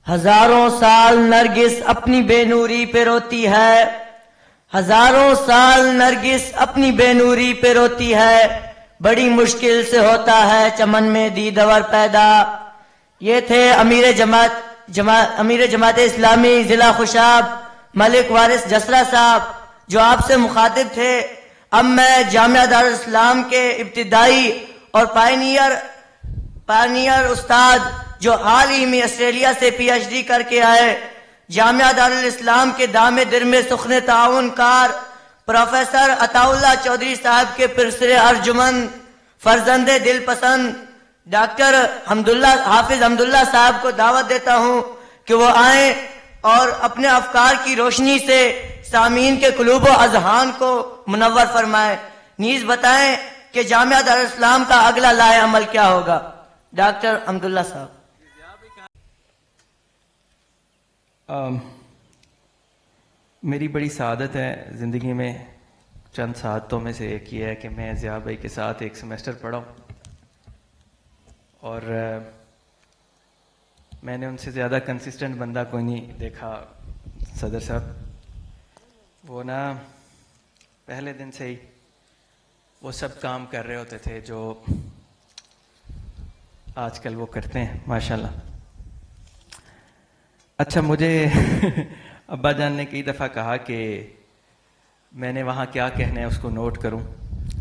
ہزاروں سال نرگس اپنی بے نوری پہ روتی ہے، ہزاروں سال نرگس اپنی بے نوری پہ روتی ہے، بڑی مشکل سے ہوتا ہے چمن میں دیدور پیدا۔ یہ تھے امیر جماعت اسلامی ضلع خوشاب ملک وارث جسرا صاحب جو آپ سے مخاطب تھے۔ اب میں جامعہ دارالاسلام کے ابتدائی اور پائنیئر استاد جو حال ہی میں آسٹریلیا سے پی ایچ ڈی کر کے آئے، جامعہ دارالاسلام کے دام درم سخن تعاون کار پروفیسر عطا اللہ چودھری صاحب کے پرسر ارجمن فرزند دل پسند ڈاکٹر حافظ حمداللہ صاحب کو دعوت دیتا ہوں کہ وہ آئیں اور اپنے افکار کی روشنی سے سامعین کے قلوب و اذہان کو منور فرمائیں، نیز بتائیں کہ جامعہ دارالاسلام کا اگلا لائحہ عمل کیا ہوگا۔ ڈاکٹر حمداللہ صاحب۔ میری بڑی سعادت ہے زندگی میں، چند سعادتوں میں سے ایک یہ ہے کہ میں ضیاء بھائی کے ساتھ ایک سیمسٹر پڑھا ہوں، اور میں نے ان سے زیادہ کنسسٹنٹ بندہ کوئی نہیں دیکھا۔ صدر صاحب وہ نا پہلے دن سے ہی وہ سب کام کر رہے ہوتے تھے جو آج کل وہ کرتے ہیں ماشاءاللہ۔ اچھا، مجھے ابا جان نے کئی دفعہ کہا کہ میں نے وہاں کیا کہنا ہے اس کو نوٹ کروں،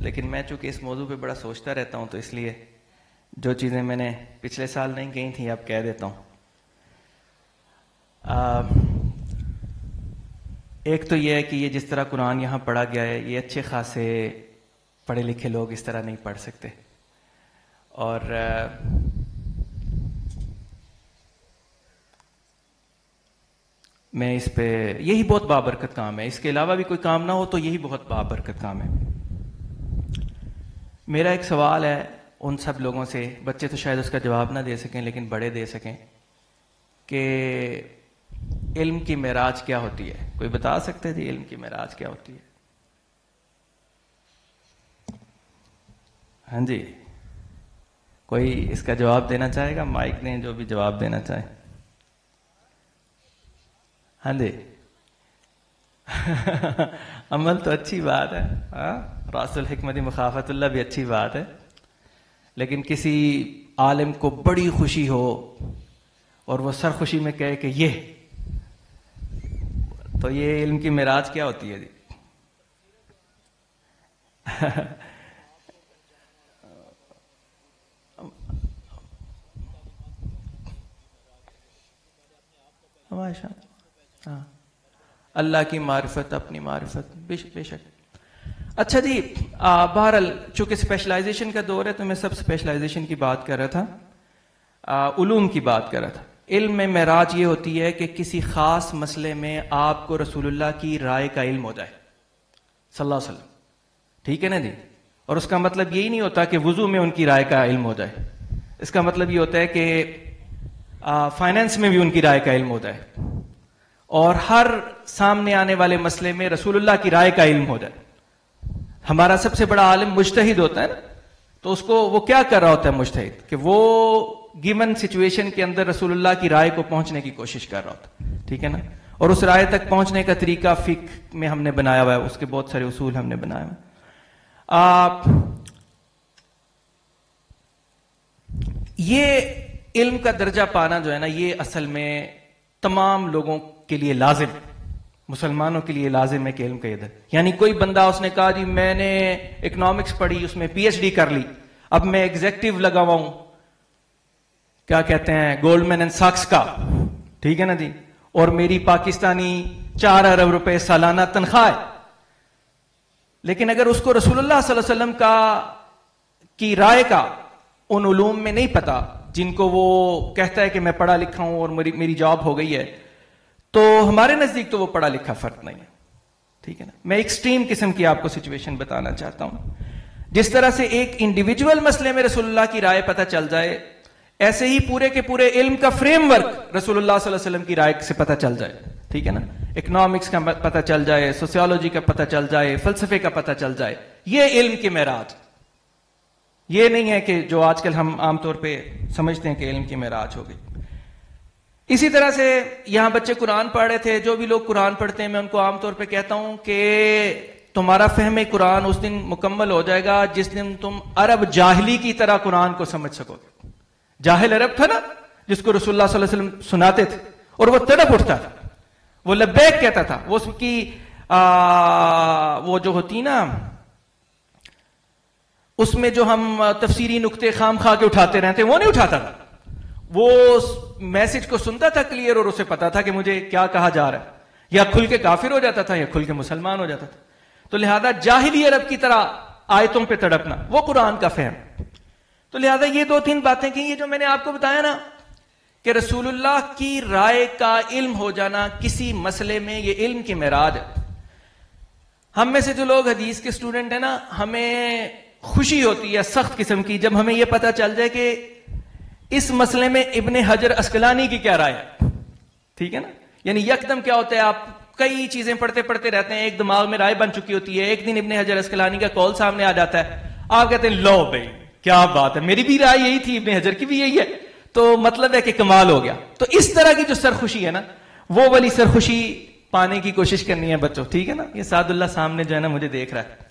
لیکن میں چونکہ اس موضوع پہ بڑا سوچتا رہتا ہوں تو اس لیے جو چیزیں میں نے پچھلے سال نہیں کہی تھیں اب کہہ دیتا ہوں۔ ایک تو یہ ہے کہ یہ جس طرح قرآن یہاں پڑھا گیا ہے یہ اچھے خاصے پڑھے لکھے لوگ اس طرح نہیں پڑھ سکتے، اور میں اس پہ یہی بہت بابرکت کام ہے، اس کے علاوہ بھی کوئی کام نہ ہو تو یہی بہت بابرکت کام ہے۔ میرا ایک سوال ہے ان سب لوگوں سے، بچے تو شاید اس کا جواب نہ دے سکیں لیکن بڑے دے سکیں، کہ علم کی معراج کیا ہوتی ہے؟ کوئی بتا سکتے جی علم کی معراج کیا ہوتی ہے؟ ہاں جی، کوئی اس کا جواب دینا چاہے گا؟ مائک نے جو بھی جواب دینا چاہے۔ ہاں جی عمل تو اچھی بات ہے، راس الحکمت مخافت اللہ بھی اچھی بات ہے، لیکن کسی عالم کو بڑی خوشی ہو اور وہ سر خوشی میں کہے کہ یہ تو یہ علم کی معراج کیا ہوتی ہے جی؟ ہاں، اللہ کی معرفت، اپنی معرفت، بے شک۔ اچھا جی، بہرحال چونکہ اسپیشلائزیشن کا دور ہے تو میں سب اسپیشلائزیشن کی بات کر رہا تھا، علوم کی بات کر رہا تھا۔ علم میں معراج یہ ہوتی ہے کہ کسی خاص مسئلے میں آپ کو رسول اللہ کی رائے کا علم ہو جائے صلی اللہ علیہ وسلم، ٹھیک ہے نا جی؟ اور اس کا مطلب یہی نہیں ہوتا کہ وضو میں ان کی رائے کا علم ہو جائے، اس کا مطلب یہ ہوتا ہے کہ فائنینس میں بھی ان کی رائے کا علم ہو جائے، اور ہر سامنے آنے والے مسئلے میں رسول اللہ کی رائے کا علم ہو جائے۔ ہمارا سب سے بڑا عالم مجتہد ہوتا ہے نا، تو اس کو وہ کیا کر رہا ہوتا ہے مجتہد، کہ وہ گیون سچویشن کے اندر رسول اللہ کی رائے کو پہنچنے کی کوشش کر رہا ہوتا ہے، ٹھیک ہے نا؟ اور اس رائے تک پہنچنے کا طریقہ فقہ میں ہم نے بنایا ہوا ہے، اس کے بہت سارے اصول ہم نے بنائے ہوئے۔ یہ علم کا درجہ پانا جو ہے نا، یہ اصل میں تمام لوگوں کے لیے لازم، مسلمانوں کے لیے لازم ہے کہ علم کا یہ درجہ، یعنی کوئی بندہ اس نے کہا جی میں نے اکنامکس پڑھی، اس میں پی ایچ ڈی کر لی، اب میں ایگزیکٹو لگا ہوا ہوں، کیا کہتے ہیں، گولڈمین اینڈ ساکس کا، ٹھیک ہے نا جی، اور میری پاکستانی 4 ارب روپے سالانہ تنخواہ ہے، لیکن اگر اس کو رسول اللہ صلی اللہ علیہ وسلم کی رائے کا ان علوم میں نہیں پتا جن کو وہ کہتا ہے کہ میں پڑھا لکھا ہوں اور میری جاب ہو گئی ہے، تو ہمارے نزدیک تو وہ پڑھا لکھا فرد نہیں ہے، ٹھیک ہے نا؟ میں ایکسٹریم قسم کی آپ کو سچویشن بتانا چاہتا ہوں، جس طرح سے ایک انڈیویجول مسئلے میں رسول اللہ کی رائے پتہ چل جائے، ایسے ہی پورے کے پورے علم کا فریم ورک رسول اللہ صلی اللہ علیہ وسلم کی رائے سے پتہ چل جائے، ٹھیک ہے نا؟ اکنامکس کا پتہ چل جائے، سوسیولوجی کا پتہ چل جائے، فلسفے کا پتہ چل جائے، یہ علم کی معراج۔ یہ نہیں ہے کہ جو آج کل ہم عام طور پہ سمجھتے ہیں کہ علم کی معراج ہو گئی۔ اسی طرح سے یہاں بچے قرآن پڑھ رہے تھے. جو بھی لوگ قرآن پڑھتے ہیں میں ان کو عام طور پہ کہتا ہوں کہ تمہارا فہم قرآن اس دن مکمل ہو جائے گا جس دن تم عرب جاہلی کی طرح قرآن کو سمجھ سکو گے. جاہل عرب تھا نا جس کو رسول اللہ صلی اللہ علیہ وسلم سناتے تھے اور وہ تڑپ اٹھتا تھا, وہ لبیک کہتا تھا, وہ اس کی وہ جو ہوتی نا اس میں جو ہم تفسیری نقطے خام خواہ کے اٹھاتے رہتے وہ نہیں اٹھاتا تھا, وہ میسج کو سنتا تھا کلیئر اور اسے پتا تھا کہ مجھے کیا کہا جا رہا ہے, یا کھل کے کافر ہو جاتا تھا یا کھل کے مسلمان ہو جاتا تھا. تو لہذا جاہلی عرب کی طرح آیتوں پہ تڑپنا وہ قرآن کا فہم. تو لہذا یہ 2-3 باتیں کی, یہ جو میں نے آپ کو بتایا نا کہ رسول اللہ کی رائے کا علم ہو جانا کسی مسئلے میں, یہ علم کی معراج ہے. ہم میں سے جو لوگ حدیث کے اسٹوڈنٹ ہیں نا, ہمیں خوشی ہوتی ہے سخت قسم کی جب ہمیں یہ پتا چل جائے کہ اس مسئلے میں ابن حجر اسقلانی کی کیا رائے ہے. ٹھیک ہے نا, یعنی یکدم کیا ہوتا ہے, آپ کئی چیزیں پڑھتے پڑھتے رہتے ہیں, ایک دماغ میں رائے بن چکی ہوتی ہے, ایک دن ابن حجر اسقلانی کا قول سامنے آ جاتا ہے, آپ کہتے ہیں لو بھائی کیا بات ہے, میری بھی رائے یہی تھی, ابن حجر کی بھی یہی ہے, تو مطلب ہے کہ کمال ہو گیا. تو اس طرح کی جو سرخوشی ہے نا, وہ والی سرخوشی پانے کی کوشش کرنی ہے بچوں. ٹھیک ہے نا, یہ سعد اللہ سامنے جو ہے نا مجھے دیکھ رہا ہے.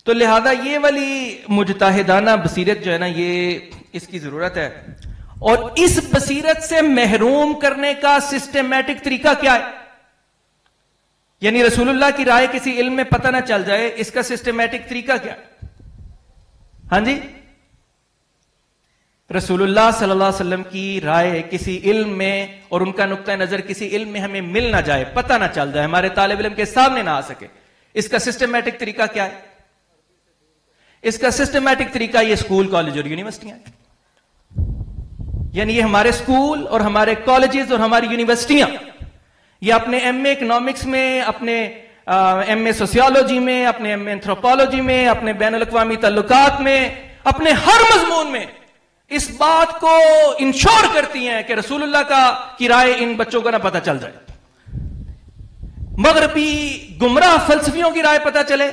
تو لہذا یہ والی مجتہدانہ بصیرت جو ہے نا, یہ اس کی ضرورت ہے. اور اس بصیرت سے محروم کرنے کا سسٹمیٹک طریقہ کیا ہے, یعنی رسول اللہ کی رائے کسی علم میں پتہ نہ چل جائے, اس کا سسٹمیٹک طریقہ کیا ہے؟ ہاں جی, رسول اللہ صلی اللہ علیہ وسلم کی رائے کسی علم میں اور ان کا نقطہ نظر کسی علم میں ہمیں مل نہ جائے, پتہ نہ چل جائے, ہمارے طالب علم کے سامنے نہ آ سکے, اس کا سسٹمیٹک طریقہ کیا ہے؟ اس کا سسٹمیٹک طریقہ یہ اسکول, کالج اور یونیورسٹیاں, یعنی یہ ہمارے اسکول اور ہمارے کالجز اور ہماری یونیورسٹیاں, یہ اپنے ایم اے اکنامکس میں, اپنے ایم اے سوسیالوجی میں, اپنے ایم اے اینتھروپولوجی میں, اپنے بین الاقوامی تعلقات میں, اپنے ہر مضمون میں اس بات کو انشور کرتی ہیں کہ رسول اللہ کی رائے ان بچوں کو نہ پتہ چل جائے. مغربی گمراہ فلسفیوں کی رائے پتہ چلے,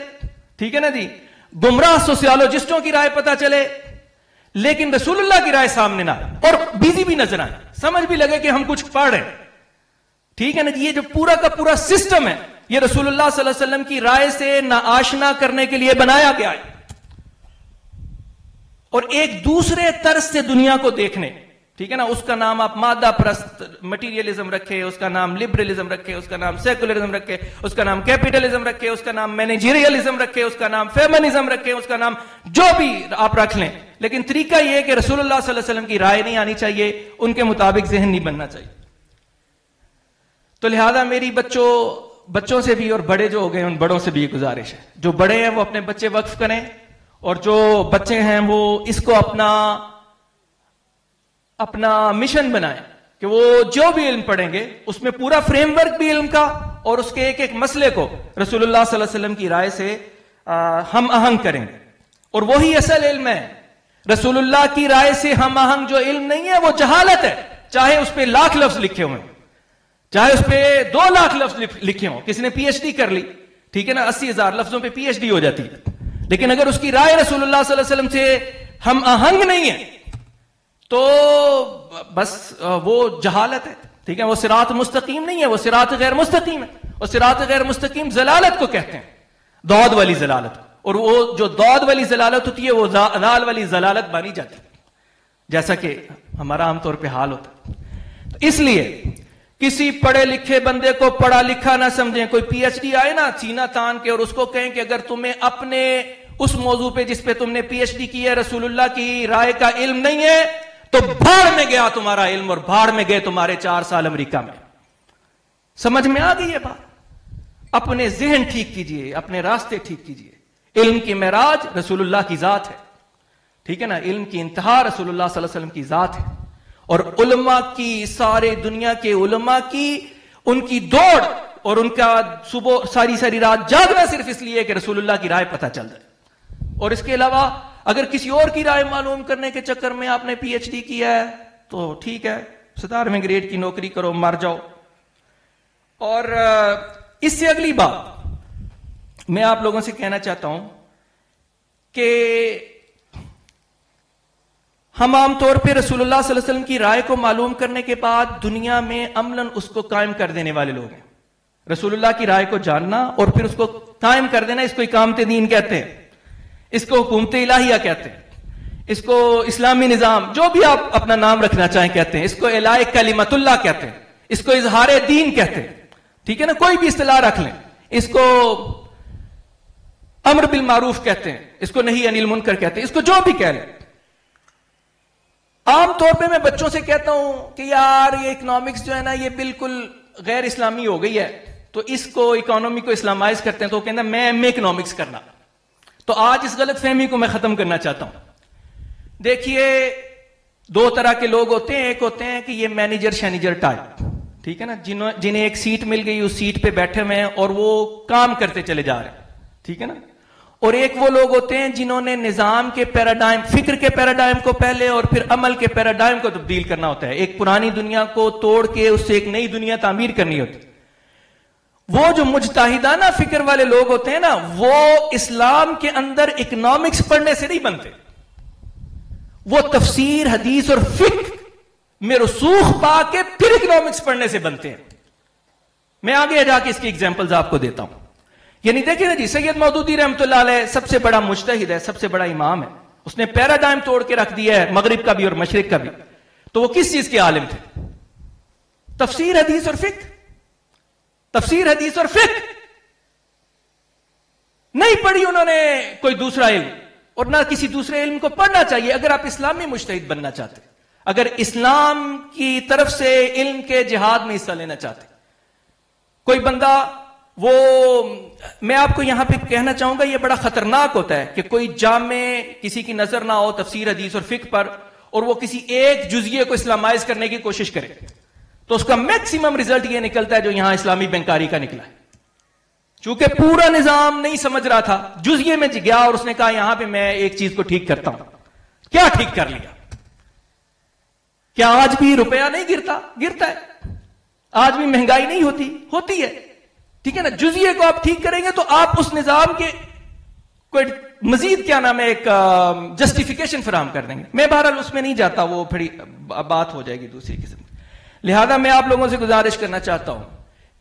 ٹھیک ہے نا جی, گمراہ سوسیالوجسٹوں کی رائے پتہ چلے, لیکن رسول اللہ کی رائے سامنے نہ آئے, اور بیزی بھی نظر آئے, سمجھ بھی لگے کہ ہم کچھ پڑھ رہے ہیں. ٹھیک ہے نا جی, یہ جو پورا کا پورا سسٹم ہے یہ رسول اللہ صلی اللہ علیہ وسلم کی رائے سے ناآشنا کرنے کے لیے بنایا گیا ہے, اور ایک دوسرے طرز سے دنیا کو دیکھنے. ٹھیک ہے نا, اس کا نام آپ مادہ پرست مٹیریلزم رکھے, اس کا نام لبرلزم رکھے, اس کا نام سیکولرزم رکھے, اس کا نام کیپیٹلزم رکھے, اس کا نام مینیجریلزم رکھے, اس کا نام فیمنزم رکھے, اس کا نام جو بھی آپ رکھ لیں, لیکن طریقہ یہ ہے کہ رسول اللہ صلی اللہ علیہ وسلم کی رائے نہیں آنی چاہیے, ان کے مطابق ذہن نہیں بننا چاہیے. تو لہذا میری بچوں سے بھی اور بڑے جو ہو گئے ان بڑوں سے بھی یہ گزارش ہے, جو بڑے ہیں وہ اپنے بچے وقف کریں, اور جو بچے ہیں وہ اس کو اپنا مشن بنائیں کہ وہ جو بھی علم پڑھیں گے اس میں پورا فریم ورک بھی علم کا اور اس کے ایک ایک مسئلے کو رسول اللہ صلی اللہ علیہ وسلم کی رائے سے ہم آہنگ کریں گے. اور وہی اصل علم ہے. رسول اللہ کی رائے سے ہم آہنگ جو علم نہیں ہے وہ جہالت ہے, چاہے اس پہ 1,00,000 لفظ لکھے ہوئے, چاہے اس پہ 2,00,000 لفظ لکھے ہوں, کسی نے پی ایچ ڈی کر لی, ٹھیک ہے نا, 80,000 لفظوں پہ پی ایچ ڈی ہو جاتی ہے, لیکن اگر اس کی رائے رسول اللہ صلی اللہ علیہ وسلم سے ہم آہنگ نہیں ہے تو بس وہ جہالت ہے. ٹھیک ہے, وہ صراط مستقیم نہیں ہے, وہ صراط غیر مستقیم ہے, اور صراط غیر مستقیم ضلالت کو کہتے ہیں, دود والی ضلالت, اور وہ جو دود والی ضلالت ہوتی ہے وہ ضلال والی ضلالت بانی جاتی ہے, جیسا کہ ہمارا عام طور پہ حال ہوتا ہے. اس لیے کسی پڑھے لکھے بندے کو پڑھا لکھا نہ سمجھیں. کوئی پی ایچ ڈی آئے نا سینہ تان کے اور اس کو کہیں کہ اگر تمہیں اپنے اس موضوع پہ جس پہ تم نے پی ایچ ڈی کی ہے رسول اللہ کی رائے کا علم نہیں ہے تو بھاڑ میں گیا تمہارا علم, اور بھاڑ میں گئے تمہارے 4 سال امریکہ میں. سمجھ میں آ گئی یہ بات؟ اپنے ذہن ٹھیک کیجئے, اپنے راستے ٹھیک کیجئے. علم کی معراج رسول اللہ کی ذات ہے, ٹھیک ہے نا, علم کی انتہا رسول اللہ صلی اللہ علیہ وسلم کی ذات ہے. اور علماء کی, سارے دنیا کے علماء کی, ان کی دوڑ اور ان کا صبح ساری رات جاگنا صرف اس لیے کہ رسول اللہ کی رائے پتہ چل جائے. اور اس کے علاوہ اگر کسی اور کی رائے معلوم کرنے کے چکر میں آپ نے پی ایچ ڈی کیا ہے تو ٹھیک ہے, 17ویں گریڈ کی نوکری کرو, مر جاؤ. اور اس سے اگلی بات میں آپ لوگوں سے کہنا چاہتا ہوں کہ ہم عام طور پہ رسول اللہ صلی اللہ علیہ وسلم کی رائے کو معلوم کرنے کے بعد دنیا میں عملاً اس کو قائم کر دینے والے لوگ ہیں. رسول اللہ کی رائے کو جاننا اور پھر اس کو قائم کر دینا، اس کو اقامت دین کہتے ہیں، اس کو حکومت الہیہ کہتے ہیں، اس کو اسلامی نظام، جو بھی آپ اپنا نام رکھنا چاہیں کہتے ہیں، اس کو اعلاء کلمت اللہ کہتے ہیں، اس کو اظہار دین کہتے ہیں. ٹھیک ہے نا، کوئی بھی اصطلاح رکھ لیں. اس کو امر بالمعروف کہتے ہیں، اس کو نہی عن المنکر کہتے ہیں، اس کو جو بھی کہہ لیں. عام طور پہ میں بچوں سے کہتا ہوں کہ یار یہ اکنامکس جو ہے نا یہ بالکل غیر اسلامی ہو گئی ہے، تو اس کو اکانومی کو اسلامائز کرتے ہیں، تو وہ کہنا میں ایم اے اکنامکس کرنا. تو آج اس غلط فہمی کو میں ختم کرنا چاہتا ہوں. دیکھیے دو طرح کے لوگ ہوتے ہیں، ایک ہوتے ہیں کہ یہ مینیجر شینیجر ٹائپ، ٹھیک ہے نا، جنہیں ایک سیٹ مل گئی، اس سیٹ پہ بیٹھے ہوئے ہیں اور وہ کام کرتے چلے جا رہے ہیں، ٹھیک ہے نا. اور ایک وہ لوگ ہوتے ہیں جنہوں نے نظام کے پیراڈائم، فکر کے پیراڈائم کو پہلے اور پھر عمل کے پیراڈائم کو تبدیل کرنا ہوتا ہے. ایک پرانی دنیا کو توڑ کے اس سے ایک نئی دنیا تعمیر کرنی ہوتی. وہ جو مجتہدانہ فکر والے لوگ ہوتے ہیں نا، وہ اسلام کے اندر اکنامکس پڑھنے سے نہیں بنتے، وہ تفسیر، حدیث اور فقہ میں رسوخ پا کے پھر اکنامکس پڑھنے سے بنتے ہیں. میں آگے جا کے اس کی ایگزامپلز آپ کو دیتا ہوں. یعنی دیکھیں نا جی، سید مودودی رحمۃ اللہ علیہ سب سے بڑا مجتہد ہے، سب سے بڑا امام ہے، اس نے پیراڈائم توڑ کے رکھ دیا ہے، مغرب کا بھی اور مشرق کا بھی. تو وہ کس چیز کے عالم تھے؟ تفسیر، حدیث اور فقہ. تفسیر، حدیث اور فقہ نہیں پڑھی انہوں نے کوئی دوسرا علم، اور نہ کسی دوسرے علم کو پڑھنا چاہیے اگر آپ اسلامی مجتہد بننا چاہتے، اگر اسلام کی طرف سے علم کے جہاد میں حصہ لینا چاہتے. کوئی بندہ وہ، میں آپ کو یہاں پہ کہنا چاہوں گا یہ بڑا خطرناک ہوتا ہے کہ کوئی جامع کسی کی نظر نہ ہو تفسیر، حدیث اور فقہ پر، اور وہ کسی ایک جزئیے کو اسلامائز کرنے کی کوشش کرے، تو اس کا میکسیمم رزلٹ یہ نکلتا ہے جو یہاں اسلامی بینکاری کا نکلا ہے. چونکہ پورا نظام نہیں سمجھ رہا تھا، جزئیے میں گیا اور اس نے کہا یہاں پہ میں ایک چیز کو ٹھیک کرتا ہوں. کیا ٹھیک کر لیا؟ کیا آج بھی روپیہ نہیں گرتا؟ گرتا ہے. آج بھی مہنگائی نہیں ہوتی ہے. ٹھیک ہے نا، جزئیے کو آپ ٹھیک کریں گے تو آپ اس نظام کے کوئی مزید کیا نام ہے ایک جسٹیفیکیشن فراہم کر دیں گے. میں بہرحال اس میں نہیں جاتا، وہ پھر بات ہو جائے گی دوسری قسم کی. لہذا میں آپ لوگوں سے گزارش کرنا چاہتا ہوں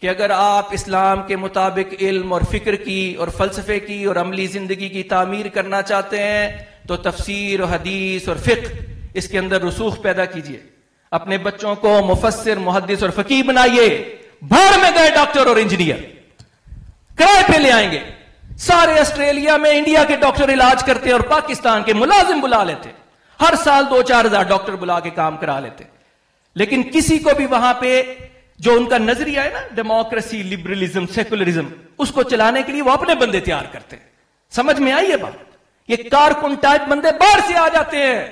کہ اگر آپ اسلام کے مطابق علم اور فکر کی اور فلسفے کی اور عملی زندگی کی تعمیر کرنا چاہتے ہیں تو تفسیر اور حدیث اور فقہ اس کے اندر رسوخ پیدا کیجئے. اپنے بچوں کو مفسر، محدث اور فقیہ بنائیے. بھاڑ میں گئے ڈاکٹر اور انجینئر، کرائے پہ لے آئیں گے. سارے آسٹریلیا میں انڈیا کے ڈاکٹر علاج کرتے اور پاکستان کے ملازم بلا لیتے. ہر سال 2-4 ہزار ڈاکٹر بلا کے کام کرا لیتے. لیکن کسی کو بھی وہاں پہ جو ان کا نظریہ ہے نا، ڈیموکریسی، لبرلزم، سیکولرزم، اس کو چلانے کے لیے وہ اپنے بندے تیار کرتے ہیں. سمجھ میں آئی ہے بات؟ یہ کارکن ٹائپ بندے باہر سے آ جاتے ہیں.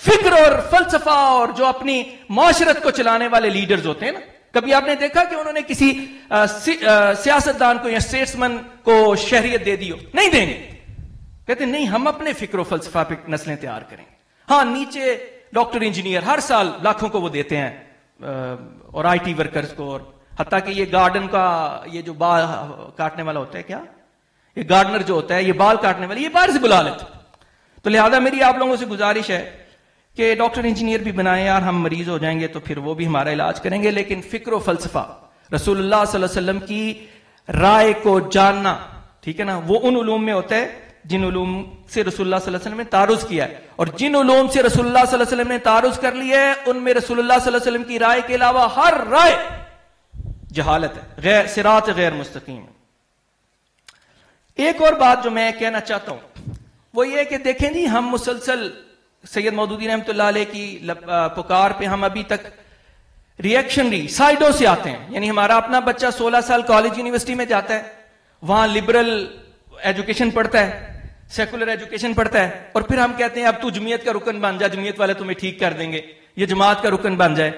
فکر اور فلسفہ اور جو اپنی معاشرت کو چلانے والے لیڈرز ہوتے ہیں نا، کبھی آپ نے دیکھا کہ انہوں نے کسی سیاستدان کو یا اسٹیٹسمین کو شہریت دے دی ہو؟ نہیں دیں گے. کہتے نہیں، ہم اپنے فکر و فلسفہ پہ نسلیں تیار کریں. ہاں، نیچے ڈاکٹر، انجینئر ہر سال لاکھوں کو وہ دیتے ہیں، اور آئی ٹی ورکرز کو، اور حتیٰ کہ یہ گارڈن کا یہ جو بال کاٹنے والا ہوتا ہے، کیا یہ گارڈنر جو ہوتا ہے، یہ بال کاٹنے والا، یہ باہر سے بلا لیتے. تو لہذا میری آپ لوگوں سے گزارش ہے کہ ڈاکٹر انجینئر بھی بنائیں یار. ہم مریض ہو جائیں گے تو پھر وہ بھی ہمارا علاج کریں گے، لیکن فکر و فلسفہ، رسول اللہ صلی اللہ علیہ وسلم کی رائے کو جاننا، ٹھیک ہے نا، وہ ان علوم میں ہوتا ہے جن علوم سے رسول اللہ صلی اللہ علیہ وسلم نے تعارض کیا ہے. اور جن علوم سے رسول اللہ صلی اللہ علیہ وسلم نے تعارض کر لیا ہے ان میں رسول اللہ صلی اللہ علیہ وسلم کی رائے کے علاوہ ہر رائے جہالت ہے، غیر صراط غیر مستقیم. ایک اور بات جو میں کہنا چاہتا ہوں وہ یہ کہ دیکھیں جی، ہم مسلسل سید مودودی رحمۃ اللہ علیہ کی پکار پہ ہم ابھی تک ریئیکشنری سائڈوں سے آتے ہیں. یعنی ہمارا اپنا بچہ 16 سال کالج یونیورسٹی میں جاتا ہے، وہاں لبرل ایجوکیشن پڑھتا ہے، سیکولر ایجوکیشن پڑھتا ہے، اور پھر ہم کہتے ہیں اب تو جمعیت کا رکن بن جا، جمعیت والے تمہیں ٹھیک کر دیں گے، یہ جماعت کا رکن بن جائے.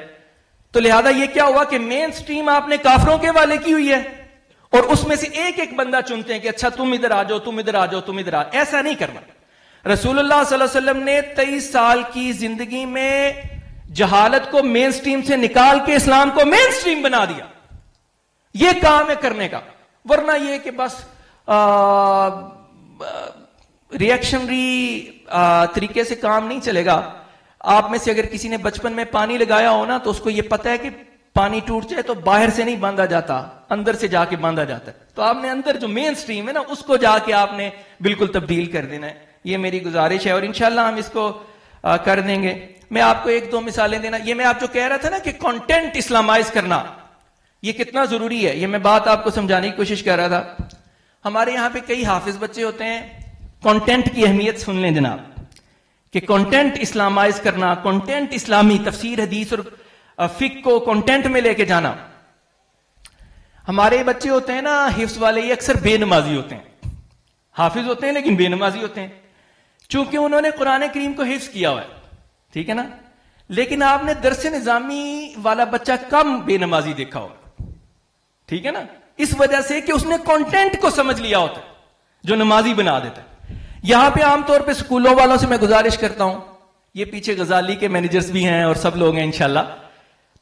تو لہذا یہ کیا ہوا کہ مین سٹریم آپ نے کافروں کے والے کی ہوئی ہے، اور اس میں سے ایک ایک بندہ چنتے ہیں کہ اچھا تم ادھر آ جاؤ، تم ادھر آ جاؤ، تم ادھر آ. ایسا نہیں کرنا. رسول اللہ صلی اللہ علیہ وسلم نے 23 سال کی زندگی میں جہالت کو مین سٹریم سے نکال کے اسلام کو مین سٹریم بنا دیا. یہ کام ہے کرنے کا. ورنہ یہ کہ بس ریئیکشنری طریقے سے کام نہیں چلے گا. آپ میں سے اگر کسی نے بچپن میں پانی لگایا ہو نا تو اس کو یہ پتہ ہے کہ پانی ٹوٹ جائے تو باہر سے نہیں باندھا جاتا، اندر سے جا کے باندھا جاتا ہے. تو آپ نے اندر جو مین سٹریم ہے نا اس کو جا کے آپ نے بالکل تبدیل کر دینا ہے. یہ میری گزارش ہے اور انشاءاللہ ہم اس کو کر دیں گے. میں آپ کو ایک دو مثالیں دینا. یہ میں آپ جو کہہ رہا تھا نا کہ کنٹینٹ اسلامائز کرنا یہ کتنا ضروری ہے، یہ میں بات آپ کو سمجھانے کی کوشش کر رہا تھا. ہمارے یہاں پہ کئی حافظ بچے ہوتے ہیں. کنٹینٹ کی اہمیت سن لیں جناب کہ کنٹینٹ اسلامائز کرنا، کنٹینٹ اسلامی تفسیر حدیث اور فقہ کو کنٹینٹ میں لے کے جانا. ہمارے بچے ہوتے ہیں نا حفظ والے، یہ اکثر بے نمازی ہوتے ہیں. حافظ ہوتے ہیں لیکن بے نمازی ہوتے ہیں، چونکہ انہوں نے قرآن کریم کو حفظ کیا ہوا ہے، ٹھیک ہے نا. لیکن آپ نے درس نظامی والا بچہ کم بے نمازی دیکھا ہوگا، ٹھیک ہے نا، اس وجہ سے کہ اس نے کنٹینٹ کو سمجھ لیا ہوتا ہے جو نمازی بنا دیتا ہے. یہاں پہ عام طور پہ اسکولوں والوں سے میں گزارش کرتا ہوں، یہ پیچھے غزالی کے مینیجرز بھی ہیں اور سب لوگ ہیں انشاءاللہ،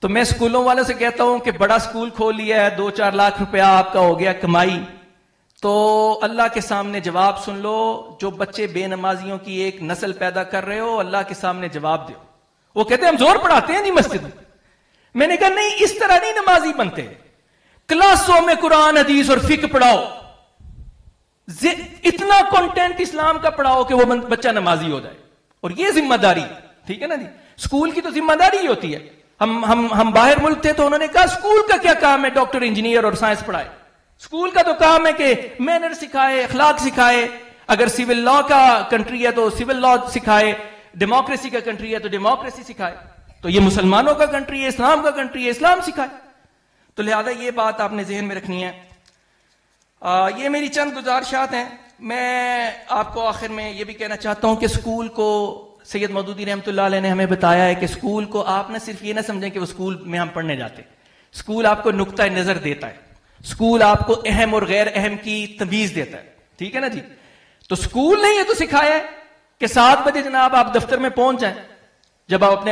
تو میں اسکولوں والوں سے کہتا ہوں کہ بڑا اسکول کھول لیا ہے، 2-4 لاکھ روپیہ آپ کا ہو گیا کمائی، تو اللہ کے سامنے جواب سن لو. جو بچے بے نمازیوں کی ایک نسل پیدا کر رہے ہو اللہ کے سامنے جواب دو. وہ کہتے ہیں ہم زور پڑھاتے ہیں نہیں مسجد میں. میں نے کہا نہیں، اس طرح نہیں نمازی بنتے. کلاسوں میں قرآن حدیث اور فقہ پڑھاؤ، اتنا کنٹینٹ اسلام کا پڑھاؤ کہ وہ بچہ نمازی ہو جائے. اور یہ ذمہ داری، ٹھیک ہے نا جی، اسکول کی تو ذمہ داری ہی ہوتی ہے. ہم باہر ملک تھے تو انہوں نے کہا اسکول کا کیا کام ہے ڈاکٹر انجینئر اور سائنس پڑھائے. اسکول کا تو کام ہے کہ مینر سکھائے، اخلاق سکھائے. اگر سول لا کا کنٹری ہے تو سول لا سکھائے، ڈیموکریسی کا کنٹری ہے تو ڈیموکریسی سکھائے. تو یہ مسلمانوں کا کنٹری ہے، اسلام کا کنٹری ہے، اسلام سکھائے. تو لہذا یہ بات آپ نے ذہن میں رکھنی ہے. یہ میری چند گزارشات ہیں. میں آپ کو آخر میں یہ بھی کہنا چاہتا ہوں کہ اسکول کو سید مودودی رحمۃ اللہ علیہ نے ہمیں بتایا ہے کہ اسکول کو آپ نہ صرف یہ نہ سمجھیں کہ وہ اسکول میں ہم پڑھنے جاتے. اسکول آپ کو نقطہ نظر دیتا ہے، اسکول آپ کو اہم اور غیر اہم کی تمیز دیتا ہے، ٹھیک ہے نا جی. تو اسکول نے یہ تو سکھایا ہے کہ 7 بجے جناب آپ دفتر میں پہنچ جائیں جب آپ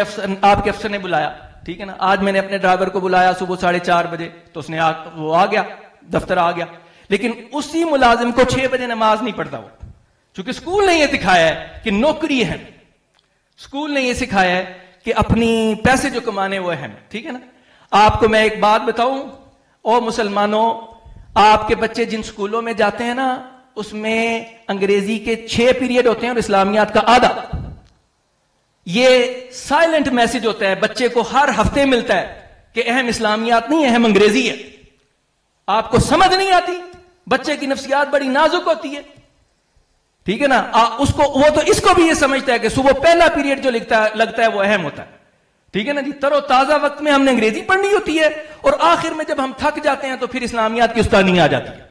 کے افسر نے بلایا، ٹھیک ہے نا. آج میں نے اپنے ڈرائیور کو بلایا صبح 4:30 بجے تو اس نے وہ آ گیا، دفتر آ گیا. لیکن اسی ملازم کو 6 بجے نماز نہیں پڑھتا وہ، چونکہ اسکول نے یہ سکھایا ہے کہ نوکری اہم، اسکول نے یہ سکھایا ہے کہ اپنی پیسے جو کمانے وہ اہم، ٹھیک ہے نا. آپ کو میں ایک بات بتاؤں، اور مسلمانوں، آپ کے بچے جن اسکولوں میں جاتے ہیں نا اس میں انگریزی کے 6 پیریڈ ہوتے ہیں اور اسلامیات کا آدھا. یہ سائلنٹ میسج ہوتا ہے، بچے کو ہر ہفتے ملتا ہے کہ اہم اسلامیات نہیں، اہم انگریزی ہے. آپ کو سمجھ نہیں آتی، بچے کی نفسیات بڑی نازک ہوتی ہے، ٹھیک ہے نا. وہ تو اس کو بھی یہ سمجھتا ہے کہ صبح پہلا پیریڈ جو لگتا ہے وہ اہم ہوتا ہے، ٹھیک ہے نا جی. تر و تازہ وقت میں ہم نے انگریزی پڑھنی ہوتی ہے اور آخر میں جب ہم تھک جاتے ہیں تو پھر اسلامیات کی استادی آ جاتی ہے.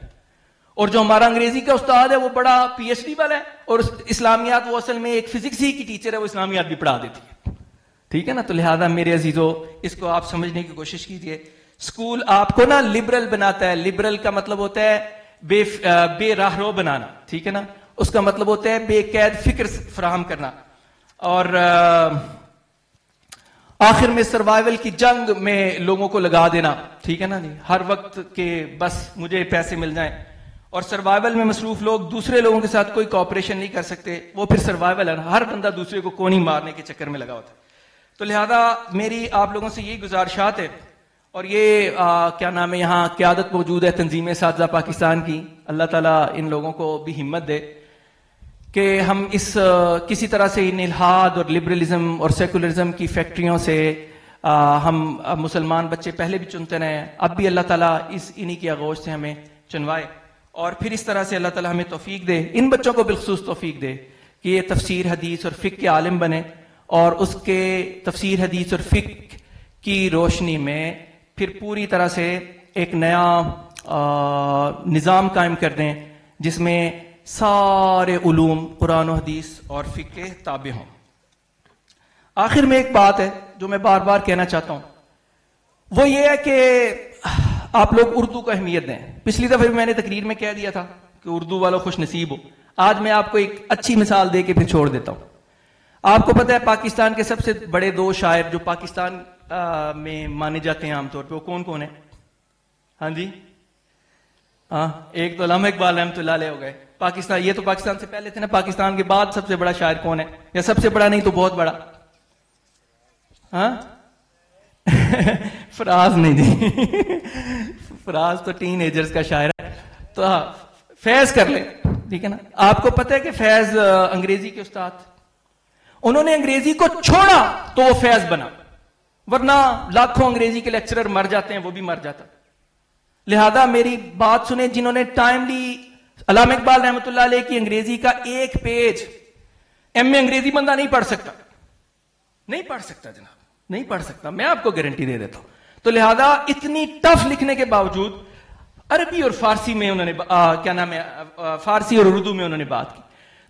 اور جو ہمارا انگریزی کا استاد ہے وہ بڑا PhD والا ہے اور اسلامیات وہ اصل میں ایک فزکس ہی کی ٹیچر ہے، وہ اسلامیات بھی پڑھا دیتی ہے، ٹھیک ہے نا. تو لہذا میرے عزیزو اس کو آپ سمجھنے کی کوشش کیجئے. اسکول آپ کو نا لبرل بناتا ہے. لبرل کا مطلب ہوتا ہے بے راہ رو بنانا، ٹھیک ہے نا. اس کا مطلب ہوتا ہے بے قید فکر فراہم کرنا. اور آخر میں سروائیول کی جنگ میں لوگوں کو لگا دینا، ٹھیک ہے نا جی. ہر وقت کہ بس مجھے پیسے مل جائیں. اور سروائیول میں مصروف لوگ دوسرے لوگوں کے ساتھ کوئی کوآپریشن نہیں کر سکتے. وہ پھر سروائیول ہے، ہر بندہ دوسرے کو کونی مارنے کے چکر میں لگا ہوتا ہے. تو لہذا میری آپ لوگوں سے یہی گزارشات ہے. اور یہ کیا نام ہے، یہاں قیادت موجود ہے تنظیم اساتذہ پاکستان کی. اللہ تعالیٰ ان لوگوں کو بھی ہمت دے کہ ہم اس کسی طرح سے ان الحاد اور لبرلزم اور سیکولرزم کی فیکٹریوں سے ہم مسلمان بچے پہلے بھی چنتے رہے ہیں، اب بھی اللہ تعالیٰ انہی کی آغوش سے ہمیں چنوائے. اور پھر اس طرح سے اللہ تعالیٰ ہمیں توفیق دے، ان بچوں کو بالخصوص توفیق دے کہ یہ تفسیر حدیث اور فقہ کے عالم بنے اور اس کے تفسیر حدیث اور فقہ کی روشنی میں پھر پوری طرح سے ایک نیا نظام قائم کر دیں جس میں سارے علوم قرآن و حدیث اور فقہ کے تابع ہوں. آخر میں ایک بات ہے جو میں بار بار کہنا چاہتا ہوں، وہ یہ ہے کہ آپ لوگ اردو کو اہمیت دیں. پچھلی دفعہ بھی میں نے تقریر میں کہہ دیا تھا کہ اردو والوں خوش نصیب ہو. آج میں آپ کو ایک اچھی مثال دے کے پھر چھوڑ دیتا ہوں. آپ کو پتہ ہے پاکستان کے سب سے بڑے 2 شاعر جو پاکستان میں مانے جاتے ہیں عام طور پہ، وہ کون کون ہیں؟ ہاں جی، ایک تو علامہ اقبال رحمۃ اللہ علیہ ہو گئے. یہ تو پاکستان سے پہلے تھے نا. پاکستان کے بعد سب سے بڑا شاعر کون ہے؟ یا سب سے بڑا نہیں تو بہت بڑا؟ ہاں فراز نہیں جی، فراز تو ٹین ایجرز کا شاعر ہے، تو ہاں فیض کر لیں، ٹھیک ہے نا. آپ کو پتہ ہے کہ فیض انگریزی کے استاد، انہوں نے انگریزی کو چھوڑا تو وہ فیض بنا، ورنہ لاکھوں انگریزی کے لیکچرر مر جاتے ہیں، وہ بھی مر جاتا. لہذا میری بات سنیں، جنہوں نے ٹائملی علامہ اقبال رحمۃ اللہ علیہ کی انگریزی کا ایک پیج، ایم اے انگریزی بندہ نہیں پڑھ سکتا، نہیں پڑھ سکتا جناب، نہیں پڑھ سکتا، میں آپ کو گارنٹی دے دیتا ہوں. تو لہذا اتنی ٹف لکھنے کے باوجود عربی اور فارسی میں انہوں نے کیا نام ہے، فارسی اور اردو میں انہوں نے بات کی.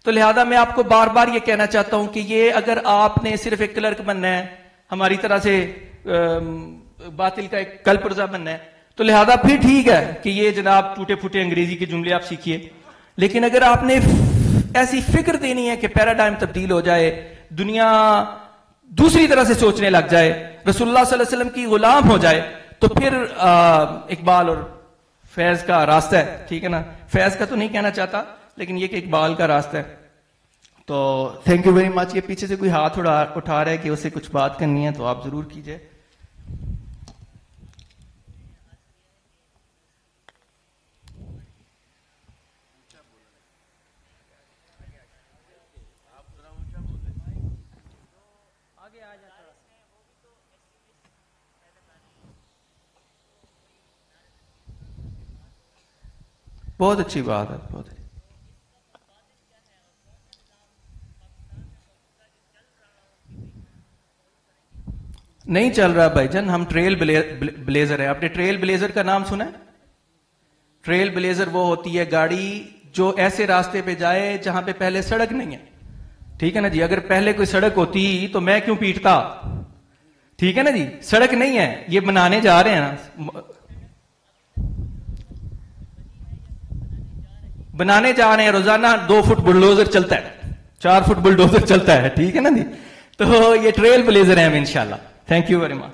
تو لہذا میں آپ کو بار بار یہ کہنا چاہتا ہوں کہ یہ اگر آپ نے صرف ایک کلرک بننا ہے، ہماری طرح سے باطل کا ایک کل پرزا بننا ہے، تو لہذا پھر ٹھیک ہے کہ یہ جناب ٹوٹے پھوٹے انگریزی کے جملے آپ سیکھیے. لیکن اگر آپ نے ایسی فکر دینی ہے کہ پیراڈائم تبدیل ہو جائے، دنیا دوسری طرح سے سوچنے لگ جائے، رسول اللہ صلی اللہ علیہ وسلم کی غلام ہو جائے، تو پھر اقبال اور فیض کا راستہ ہے، ٹھیک ہے نا. فیض کا تو نہیں کہنا چاہتا، لیکن یہ کہ اقبال کا راستہ ہے. تو تھینک یو ویری مچ. یہ پیچھے سے کوئی ہاتھ اٹھا رہا ہے کہ اسے کچھ بات کرنی ہے تو آپ ضرور کیجئے. بہت اچھی بات ہے، بہت اچھی. نہیں چل رہا بھائی جان، ہم ٹریل بلیزر ہے. آپ نے ٹریل بلیزر کا نام سنا ہے؟ ٹریل بلیزر وہ ہوتی ہے گاڑی جو ایسے راستے پہ جائے جہاں پہ پہلے سڑک نہیں ہے، ٹھیک ہے نا جی. اگر پہلے کوئی سڑک ہوتی تو میں کیوں پیٹتا، ٹھیک ہے نا جی. سڑک نہیں ہے، یہ بنانے جا رہے ہیں، بنانے جا رہے ہیں. روزانہ 2 فٹ بلڈوزر چلتا ہے، 4 فٹ بلڈوزر چلتا ہے، ٹھیک ہے نا جی. تو یہ ٹریل بلیزر ہیں ہم انشاءاللہ. Thank you very much.